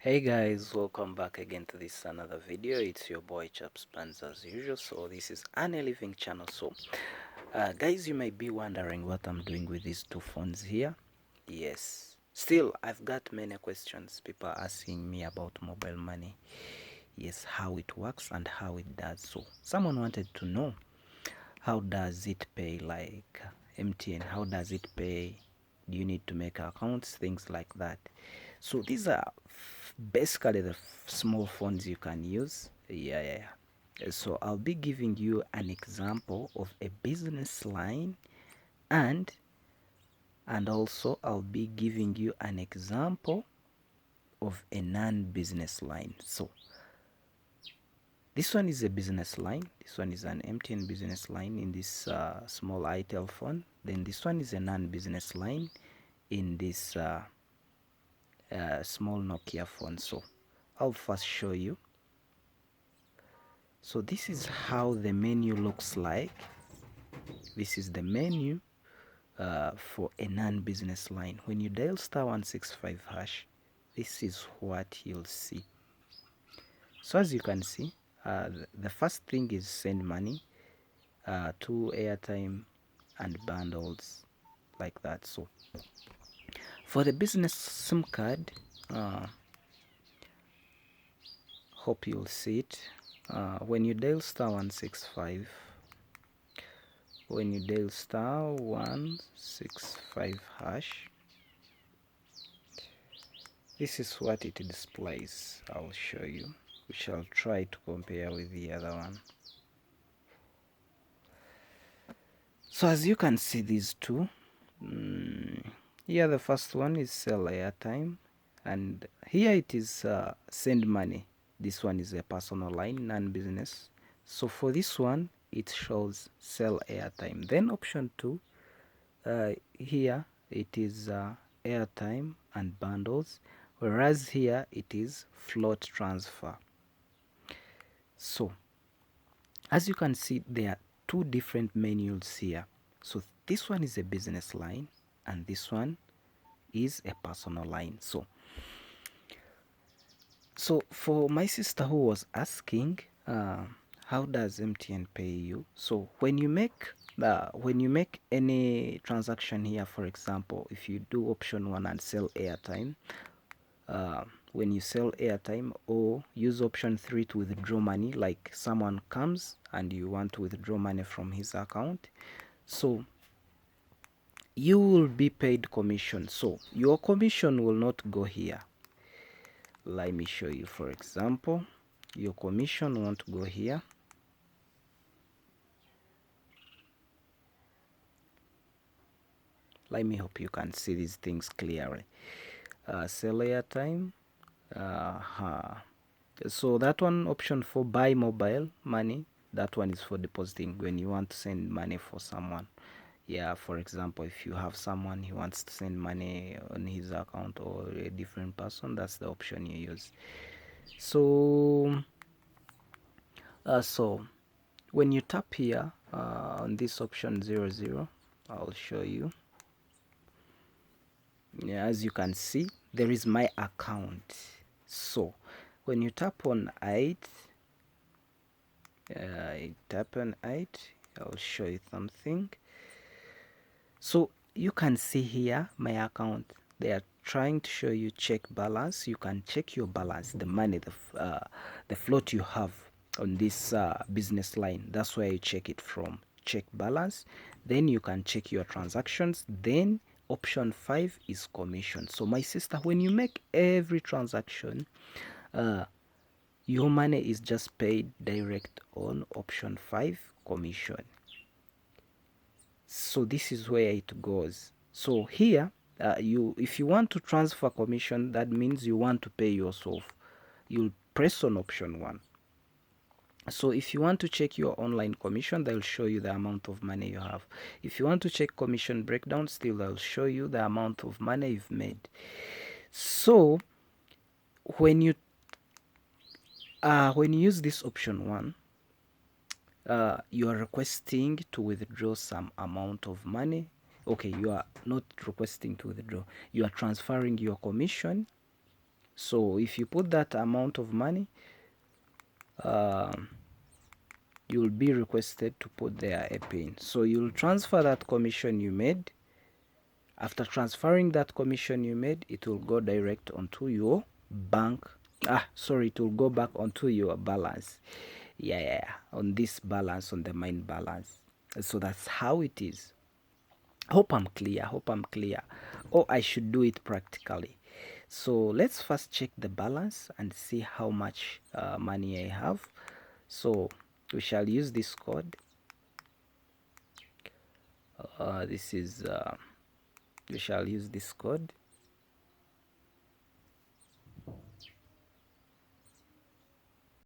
Hey guys, welcome back again to this another video. It's your boy Chaps Plans as usual. So this is an living channel. So guys, you might be wondering what I'm doing with these two phones here. Yes, still I've got many questions. People are asking me about mobile money. Yes, how it works and how it does. So someone wanted to know, how does it pay, like MTN, how does it pay? Do you need to make accounts, things like that? So these are basically the small phones you can use. So I'll be giving you an example of a business line, and also I'll be giving you an example of a non-business line. So this one is a business line, this one is an MTN business line in this small itel phone, then this one is a non-business line in this small Nokia phone. So I'll first show you. So this is how the menu looks like. This is the menu for a non-business line. When you dial *165#, this is what you'll see. So as you can see, the first thing is send money to airtime and bundles, like that. So for the business SIM card, hope you'll see it. When you dial *165, when you dial *165#, this is what it displays. I'll show you. We shall try to compare with the other one. So as you can see, these two, here the first one is sell airtime, and here it is send money. This one is a personal line, non-business. So for this one, it shows sell airtime. Then option 2, here it is airtime and bundles, whereas here it is float transfer. So as you can see, there are two different menus here. So this one is a business line and this one is a personal line. So for my sister who was asking, how does MTN pay you? So when you make any transaction here, for example, if you do option 1 and sell airtime, when you sell airtime, or use option 3 to withdraw money, like someone comes and you want to withdraw money from his account, so you will be paid commission. So your commission will not go here. Let me show you. For example, your commission won't go here. Let me hope you can see these things clearly. Sell airtime. So that one, option 4, buy mobile money, that one is for depositing when you want to send money for someone. Yeah, for example, if you have someone who wants to send money on his account or a different person, that's the option you use. So so when you tap here on this option 00, I'll show you. Yeah, as you can see, there is my account. So when you tap on it, I'll show you something. So you can see here my account. They are trying to show you check balance. You can check your balance, the money, the float you have on this business line. That's where you check it from. Check balance. Then you can check your transactions. Then option 5 is commission. So my sister, when you make every transaction, your money is just paid direct on option 5, commission. So this is where it goes. So here, if you want to transfer commission, that means you want to pay yourself, you'll press on option 1. So if you want to check your online commission, they'll show you the amount of money you have. If you want to check commission breakdown, still they'll show you the amount of money you've made. So when you use this option 1, you are requesting to withdraw some amount of money. Okay, you are not requesting to withdraw, you are transferring your commission So if you put that amount of money, you'll be requested to put there a pin. So you'll transfer that commission you made. After transferring that commission you made, it will go direct onto your bank. Sorry, it will go back onto your balance. Yeah, on this balance, on the main balance. So that's how it is. Hope I'm clear. Or I should do it practically. So let's first check the balance and see how much money I have. So we shall use this code. We shall use this code.